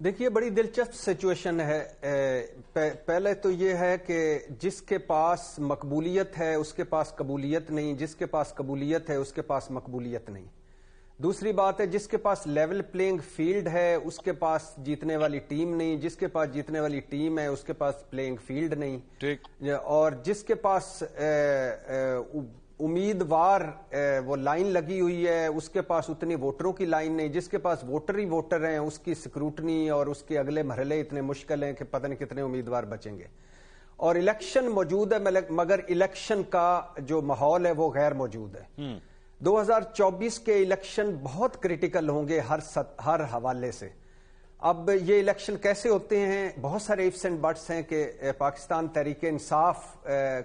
دیکھیے بڑی دلچسپ سچویشن ہے. پہلے تو یہ ہے کہ جس کے پاس مقبولیت ہے اس کے پاس قبولیت نہیں، جس کے پاس قبولیت ہے اس کے پاس مقبولیت نہیں. دوسری بات ہے جس کے پاس لیول پلینگ فیلڈ ہے اس کے پاس جیتنے والی ٹیم نہیں، جس کے پاس جیتنے والی ٹیم ہے اس کے پاس پلینگ فیلڈ نہیں. اور جس کے پاس امیدوار وہ لائن لگی ہوئی ہے اس کے پاس اتنی ووٹروں کی لائن نہیں، جس کے پاس ووٹر ہی ووٹر ہیں اس کی سکروٹنی اور اس کے اگلے مرحلے اتنے مشکل ہیں کہ پتہ نہیں کتنے امیدوار بچیں گے. اور الیکشن موجود ہے مگر الیکشن کا جو ماحول ہے وہ غیر موجود ہے. 2024 کے الیکشن بہت کریٹیکل ہوں گے ہر حوالے سے. اب یہ الیکشن کیسے ہوتے ہیں، بہت سارے ifs اینڈ بٹس ہیں کہ پاکستان تحریک انصاف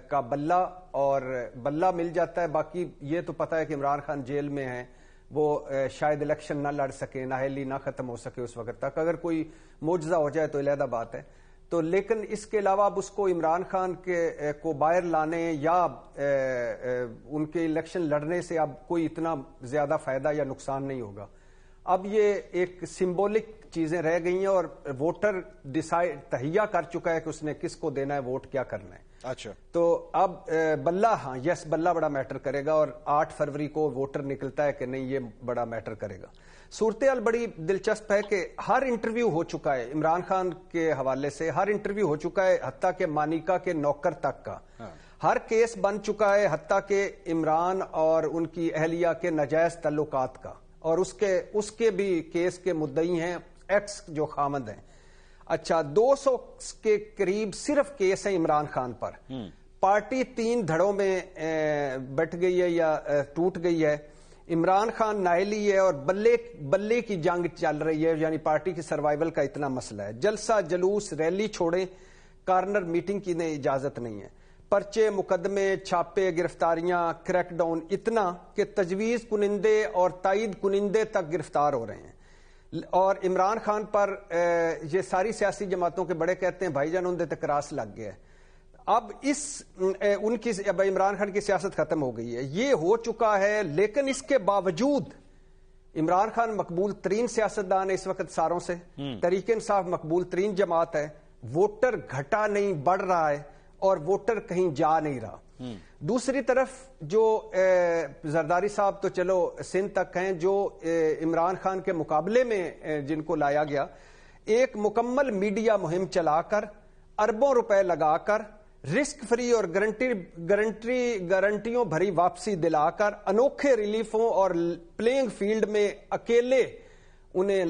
کا بلہ مل جاتا ہے. باقی یہ تو پتہ ہے کہ عمران خان جیل میں ہیں، وہ شاید الیکشن نہ لڑ سکیں، نااہلی نہ ختم ہو سکے اس وقت تک. اگر کوئی معجزہ ہو جائے تو علیحدہ بات ہے. تو لیکن اس کے علاوہ اب اس کو عمران خان کو باہر لانے یا ان کے الیکشن لڑنے سے اب کوئی اتنا زیادہ فائدہ یا نقصان نہیں ہوگا. اب یہ ایک سمبولک چیزیں رہ گئی ہیں اور ووٹر تہیہ کر چکا ہے کہ اس نے کس کو دینا ہے ووٹ، کیا کرنا ہے. اچھا تو اب بلہ، ہاں یس بلہ بڑا میٹر کرے گا اور 8 فروری کو ووٹر نکلتا ہے کہ نہیں یہ بڑا میٹر کرے گا. صورتحال بڑی دلچسپ ہے کہ ہر انٹرویو ہو چکا ہے عمران خان کے حوالے سے، ہر انٹرویو ہو چکا ہے حتیٰ کہ مانیکا کے نوکر تک کا. ہر کیس بن چکا ہے حتیٰ کہ عمران اور ان کی اہلیہ کے ناجائز تعلقات کا، اور اس کے بھی کیس کے مدعی ہیں ایکس جو خامد ہیں. اچھا 200 کے قریب صرف کیس ہیں عمران خان پر. پارٹی 3 دھڑوں میں بٹ گئی ہے یا ٹوٹ گئی ہے. عمران خان نااہلی ہے اور بلے کی جنگ چل رہی ہے، یعنی پارٹی کی سروائیول کا اتنا مسئلہ ہے. جلسہ جلوس ریلی چھوڑیں، کارنر میٹنگ کی اجازت نہیں ہے. پرچے، مقدمے، چھاپے، گرفتاریاں، کریک ڈاؤن اتنا کہ تجویز کنندے اور تائید کنندے تک گرفتار ہو رہے ہیں. اور عمران خان پر یہ ساری سیاسی جماعتوں کے بڑے کہتے ہیں بھائی جان ان دے کراس لگ گیا ہے. اب اب عمران خان کی سیاست ختم ہو گئی ہے، یہ ہو چکا ہے. لیکن اس کے باوجود عمران خان مقبول ترین سیاستدان ہے اس وقت ساروں سے. تحریک انصاف مقبول ترین جماعت ہے. ووٹر گھٹا نہیں بڑھ رہا ہے اور ووٹر کہیں جا نہیں رہا. دوسری طرف جو زرداری صاحب تو چلو سندھ تک ہیں، جو عمران خان کے مقابلے میں جن کو لایا گیا، ایک مکمل میڈیا مہم چلا کر اربوں روپے لگا کر رسک فری اور گارنٹیوں بھری واپسی دلا کر انوکھے ریلیفوں اور پلینگ فیلڈ میں اکیلے انہیں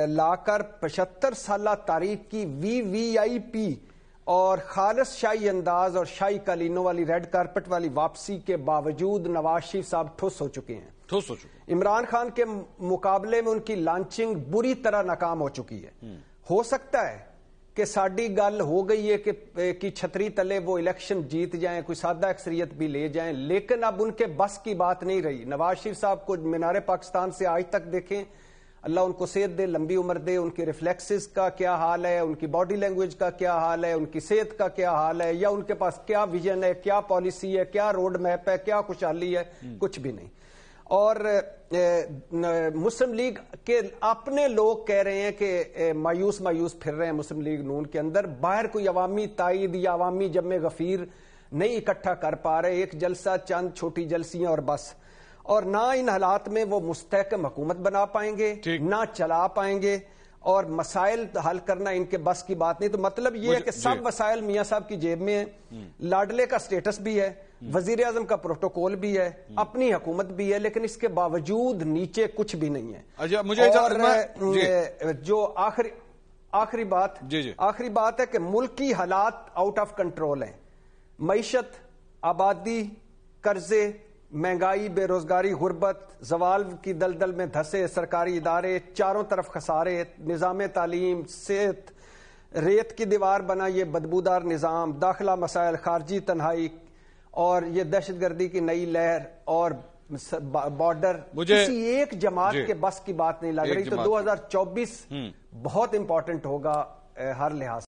لا کر 75 سالہ تاریخ کی VVIP اور خالص شاہی انداز اور شاہی قالینوں والی ریڈ کارپٹ والی واپسی کے باوجود نواز شریف صاحب ٹھوس ہو چکے ہیں. عمران خان کے مقابلے میں ان کی لانچنگ بری طرح ناکام ہو چکی ہے. ہو سکتا ہے کہ ساڈی گل ہو گئی ہے کہ چھتری تلے وہ الیکشن جیت جائیں، کوئی سادہ اکثریت بھی لے جائیں، لیکن اب ان کے بس کی بات نہیں رہی. نواز شریف صاحب کو مینار پاکستان سے آج تک دیکھیں، اللہ ان کو صحت دے، لمبی عمر دے. ان کے ریفلیکسز کا کیا حال ہے، ان کی باڈی لینگویج کا کیا حال ہے، ان کی صحت کا کیا حال ہے، یا ان کے پاس کیا ویژن ہے، کیا پالیسی ہے، کیا روڈ میپ ہے، کیا خوشحالی ہے، کچھ بھی نہیں. اور مسلم لیگ کے اپنے لوگ کہہ رہے ہیں کہ مایوس پھر رہے ہیں مسلم لیگ نون کے اندر. باہر کوئی عوامی تائید یا عوامی جمع غفیر نہیں اکٹھا کر پا رہے. ایک جلسہ، چند چھوٹی جلسیاں اور بس. اور نہ ان حالات میں وہ مستحکم حکومت بنا پائیں گے، نہ چلا پائیں گے، اور مسائل حل کرنا ان کے بس کی بات نہیں. تو مطلب یہ ہے کہ سب وسائل میاں صاحب کی جیب میں ہیں. لاڈلے کا سٹیٹس بھی ہے، وزیر اعظم کا پروٹوکول بھی ہے، اپنی حکومت بھی ہے، لیکن اس کے باوجود نیچے کچھ بھی نہیں ہے. اور جو آخری بات ہے کہ ملکی حالات آؤٹ آف کنٹرول ہیں. معیشت، آبادی، قرضے، مہنگائی، بے روزگاری، غربت، زوال کی دلدل میں دھسے سرکاری ادارے، چاروں طرف خسارے، نظام تعلیم، صحت ریت کی دیوار بنا یہ بدبودار نظام، داخلہ مسائل، خارجی تنہائی، اور یہ دہشت گردی کی نئی لہر اور بارڈر. کسی ایک جماعت کے بس کی بات نہیں لگ رہی. تو 2024 بہت امپورٹنٹ ہوگا ہر لحاظ.